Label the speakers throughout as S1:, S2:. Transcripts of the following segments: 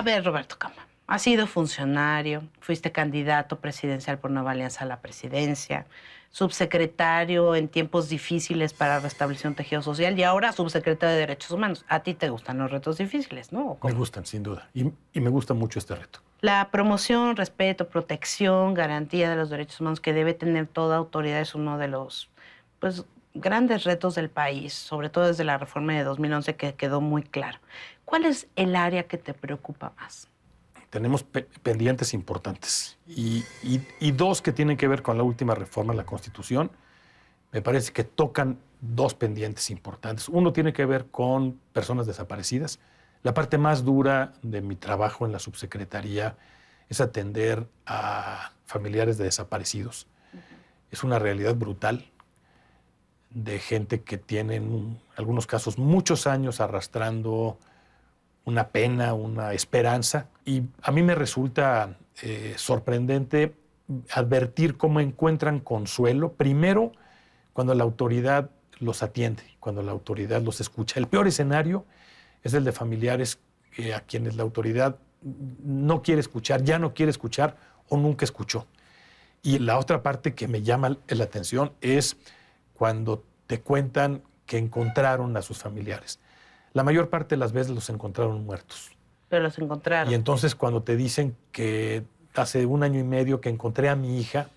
S1: A ver, Roberto Cama, has sido funcionario, fuiste candidato presidencial por Nueva Alianza a la presidencia, subsecretario en tiempos difíciles para restablecer un tejido social y ahora subsecretario de Derechos Humanos. A ti te gustan los retos difíciles, ¿no?
S2: Me gustan, sin duda. Y me gusta mucho este reto.
S1: La promoción, respeto, protección, garantía de los derechos humanos que debe tener toda autoridad es uno de los grandes retos del país, sobre todo desde la reforma de 2011 que quedó muy claro. ¿Cuál es el área que te preocupa más?
S2: Tenemos pendientes importantes y dos que tienen que ver con la última reforma de la Constitución. Me parece que tocan dos pendientes importantes. Uno tiene que ver con personas desaparecidas. La parte más dura de mi trabajo en la subsecretaría es atender a familiares de desaparecidos. Es una realidad brutal de gente que tienen, en algunos casos, muchos años arrastrando una pena, una esperanza. Y a mí me resulta sorprendente advertir cómo encuentran consuelo, primero, cuando la autoridad los atiende, cuando la autoridad los escucha. El peor escenario es el de familiares a quienes la autoridad no quiere escuchar, ya no quiere escuchar o nunca escuchó. Y la otra parte que me llama la atención es cuando te cuentan que encontraron a sus familiares. La mayor parte de las veces los encontraron muertos.
S1: Pero los encontraron.
S2: Y entonces cuando te dicen que hace 1 año y medio que encontré a mi hija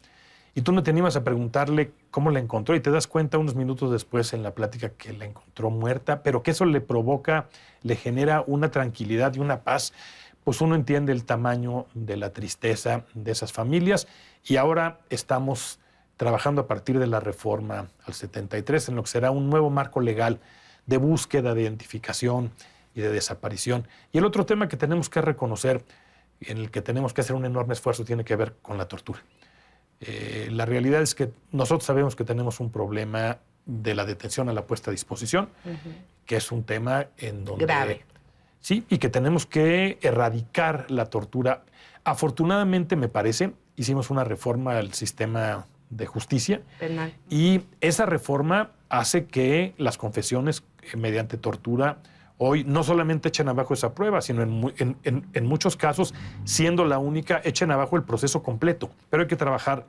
S2: y tú no te animas a preguntarle cómo la encontró y te das cuenta unos minutos después en la plática que la encontró muerta, pero que eso le provoca, le genera una tranquilidad y una paz, pues uno entiende el tamaño de la tristeza de esas familias. Y ahora estamos trabajando a partir de la reforma al 73 en lo que será un nuevo marco legal de búsqueda, de identificación y de desaparición. Y el otro tema que tenemos que reconocer, en el que tenemos que hacer un enorme esfuerzo, tiene que ver con la tortura. La realidad es que nosotros sabemos que tenemos un problema de la detención a la puesta a disposición, que es un tema en donde...
S1: Grave.
S2: Sí, y que tenemos que erradicar la tortura. Afortunadamente, me parece, hicimos una reforma al sistema de justicia
S1: Penal.
S2: Y esa reforma hace que las confesiones mediante tortura hoy no solamente echen abajo esa prueba, sino en muchos casos, siendo la única, echen abajo el proceso completo. Pero hay que trabajar,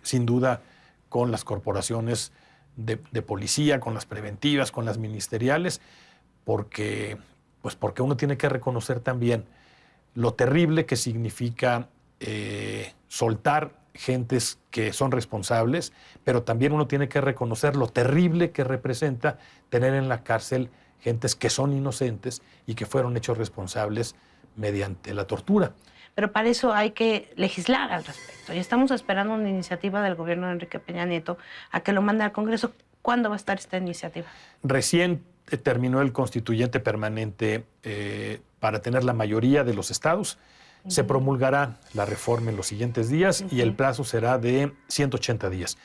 S2: sin duda, con las corporaciones de policía, con las preventivas, con las ministeriales, porque uno tiene que reconocer también lo terrible que significa soltar gentes que son responsables, pero también uno tiene que reconocer lo terrible que representa tener en la cárcel gentes que son inocentes y que fueron hechos responsables mediante la tortura.
S1: Pero para eso hay que legislar al respecto. Y estamos esperando una iniciativa del gobierno de Enrique Peña Nieto a que lo mande al Congreso. ¿Cuándo va a estar esta iniciativa?
S2: Recién terminó el constituyente permanente para tener la mayoría de los estados. Se promulgará la reforma en los siguientes días y el plazo será de 180 días.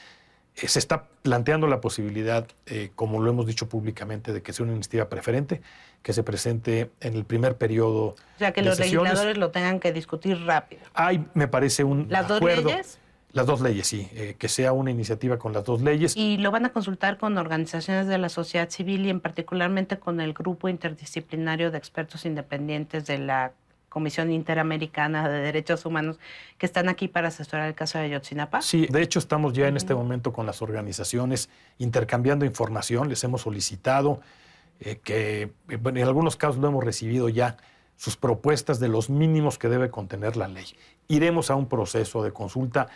S2: Se está planteando la posibilidad, como lo hemos dicho públicamente, de que sea una iniciativa preferente, que se presente en el primer periodo.
S1: O sea, que
S2: de
S1: los
S2: sesiones.
S1: legisladores lo tengan que discutir rápido.
S2: Hay, me parece, un
S1: ¿Las
S2: acuerdo.
S1: dos leyes?
S2: Las dos leyes, sí. Que sea una iniciativa con las dos leyes.
S1: Y lo van a consultar con organizaciones de la sociedad civil y particularmente con el grupo interdisciplinario de expertos independientes de la Comisión Interamericana de Derechos Humanos que están aquí para asesorar el caso de Ayotzinapa.
S2: Sí, de hecho estamos ya en este momento con las organizaciones intercambiando información. Les hemos solicitado que en algunos casos lo hemos recibido ya, sus propuestas de los mínimos que debe contener la ley. Iremos a un proceso de consulta.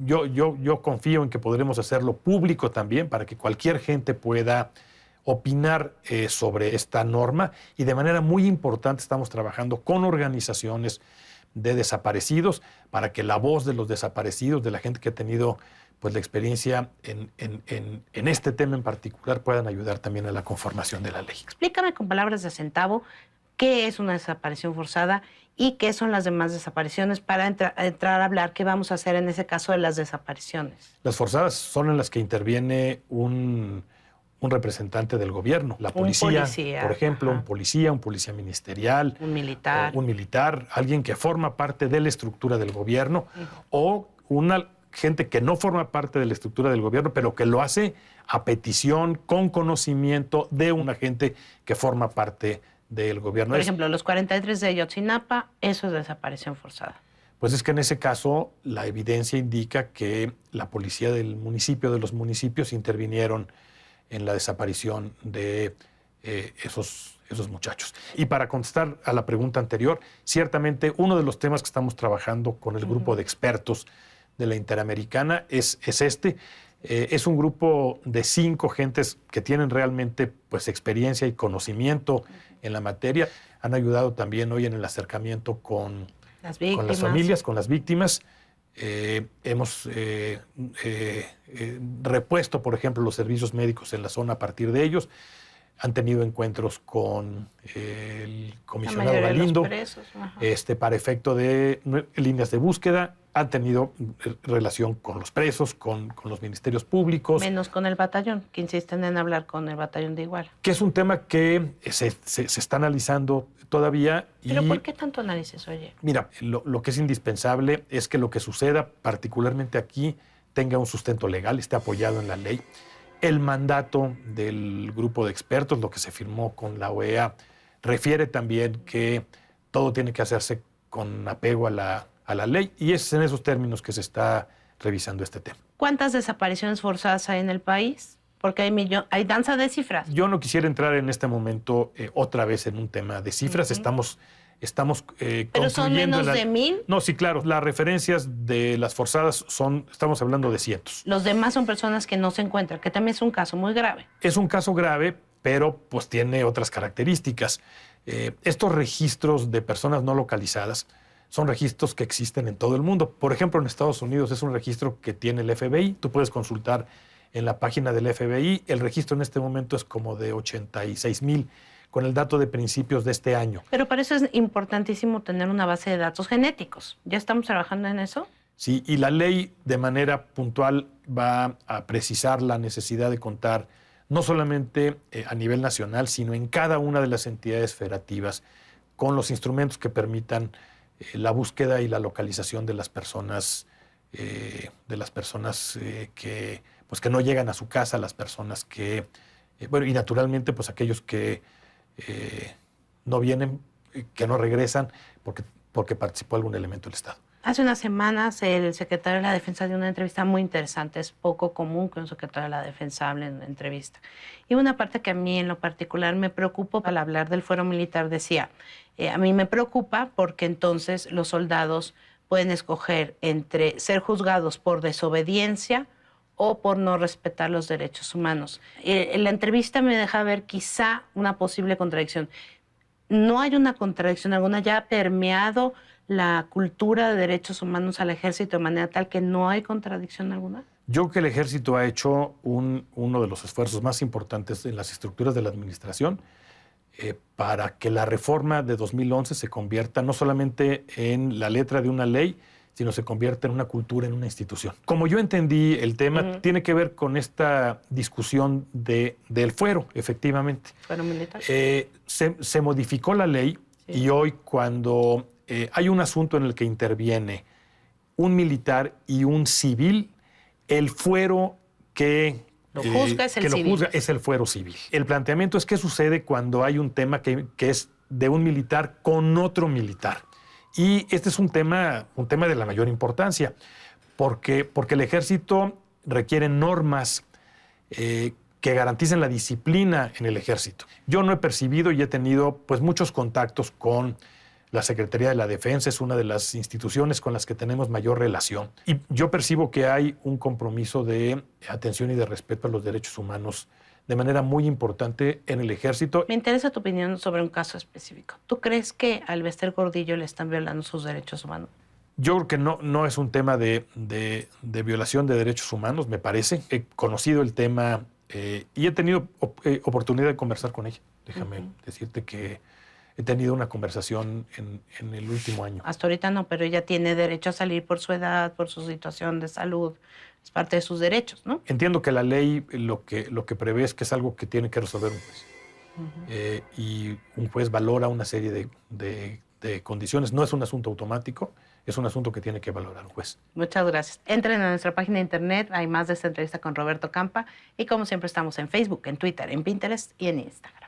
S2: Yo confío en que podremos hacerlo público también para que cualquier gente pueda opinar sobre esta norma y de manera muy importante estamos trabajando con organizaciones de desaparecidos para que la voz de los desaparecidos, de la gente que ha tenido pues, la experiencia en este tema en particular, puedan ayudar también a la conformación de la ley.
S1: Explícame con palabras de centavo qué es una desaparición forzada y qué son las demás desapariciones para entrar a hablar qué vamos a hacer en ese caso de las desapariciones.
S2: Las forzadas son en las que interviene un representante del gobierno, la policía, por ejemplo, un policía ministerial,
S1: un militar,
S2: alguien que forma parte de la estructura del gobierno, o una gente que no forma parte de la estructura del gobierno, pero que lo hace a petición, con conocimiento de un agente que forma parte del gobierno.
S1: Por ejemplo, los 43 de Ayotzinapa, eso es desaparición forzada.
S2: Pues es que en ese caso la evidencia indica que la policía del municipio, de los municipios, intervinieron en la desaparición de esos muchachos. Y para contestar a la pregunta anterior, ciertamente uno de los temas que estamos trabajando con el grupo de expertos de la Interamericana es este. Es un grupo de 5 gentes que tienen realmente pues, experiencia y conocimiento en la materia. Han ayudado también hoy en el acercamiento con las familias, con las víctimas. Hemos repuesto, por ejemplo, los servicios médicos en la zona a partir de ellos. Han tenido encuentros con el comisionado Galindo para efecto de líneas de búsqueda. Han tenido relación con los presos, con los ministerios públicos.
S1: Menos con el batallón, que insisten en hablar con el batallón de Iguala.
S2: Que es un tema que se está analizando todavía.
S1: ¿Pero por qué tanto análisis, oye?
S2: Mira, lo que es indispensable es que lo que suceda, particularmente aquí, tenga un sustento legal, esté apoyado en la ley. El mandato del grupo de expertos, lo que se firmó con la OEA, refiere también que todo tiene que hacerse con apego a la ley, y es en esos términos que se está revisando este tema.
S1: ¿Cuántas desapariciones forzadas hay en el país? Porque hay danza de cifras.
S2: Yo no quisiera entrar en este momento otra vez en un tema de cifras. Estamos
S1: ¿Pero son menos de 1,000?
S2: No, sí, claro. Las referencias de las forzadas estamos hablando de cientos.
S1: Los demás son personas que no se encuentran, que también es un caso muy grave.
S2: Es un caso grave, pero pues tiene otras características. Estos registros de personas no localizadas son registros que existen en todo el mundo. Por ejemplo, en Estados Unidos es un registro que tiene el FBI. Tú puedes consultar en la página del FBI. El registro en este momento es como de 86,000, con el dato de principios de este año.
S1: Pero para eso es importantísimo tener una base de datos genéticos. ¿Ya estamos trabajando en eso?
S2: Sí, y la ley de manera puntual va a precisar la necesidad de contar no solamente a nivel nacional, sino en cada una de las entidades federativas con los instrumentos que permitan la búsqueda y la localización de las personas, que no llegan a su casa, las personas que, y naturalmente pues aquellos que no vienen, que no regresan porque participó algún elemento del Estado.
S1: Hace unas semanas el secretario de la Defensa dio una entrevista muy interesante. Es poco común que un secretario de la Defensa hable en una entrevista. Y una parte que a mí en lo particular me preocupó al hablar del fuero militar decía, a mí me preocupa porque entonces los soldados pueden escoger entre ser juzgados por desobediencia o por no respetar los derechos humanos. La entrevista me deja ver quizá una posible contradicción. No hay una contradicción alguna, ya ha permeado la cultura de derechos humanos al ejército de manera tal que no hay contradicción alguna.
S2: Yo creo que el ejército ha hecho uno de los esfuerzos más importantes en las estructuras de la administración para que la reforma de 2011 se convierta no solamente en la letra de una ley, sino se convierta en una cultura, en una institución. Como yo entendí el tema, tiene que ver con esta discusión del fuero, efectivamente.
S1: ¿Fuero militar?
S2: Se modificó la ley y hoy cuando hay un asunto en el que interviene un militar y un civil, el fuero que
S1: lo juzga
S2: es el fuero civil. El planteamiento es qué sucede cuando hay un tema que es de un militar con otro militar. Y este es un tema de la mayor importancia, porque el ejército requiere normas que garanticen la disciplina en el ejército. Yo no he percibido y he tenido pues, muchos contactos con la Secretaría de la Defensa, es una de las instituciones con las que tenemos mayor relación. Y yo percibo que hay un compromiso de atención y de respeto a los derechos humanos de manera muy importante en el ejército.
S1: Me interesa tu opinión sobre un caso específico. ¿Tú crees que al Bester Gordillo le están violando sus derechos humanos?
S2: Yo creo que no es un tema de violación de derechos humanos, me parece. He conocido el tema y he tenido oportunidad de conversar con ella. Déjame decirte que he tenido una conversación en el último año.
S1: Hasta ahorita no, pero ella tiene derecho a salir por su edad, por su situación de salud. Es parte de sus derechos, ¿no?
S2: Entiendo que la ley lo que prevé es que es algo que tiene que resolver un juez. Y un juez valora una serie de condiciones. No es un asunto automático, es un asunto que tiene que valorar un juez.
S1: Muchas gracias. Entren a nuestra página de internet, hay más de esta entrevista con Roberto Campa. Y como siempre estamos en Facebook, en Twitter, en Pinterest y en Instagram.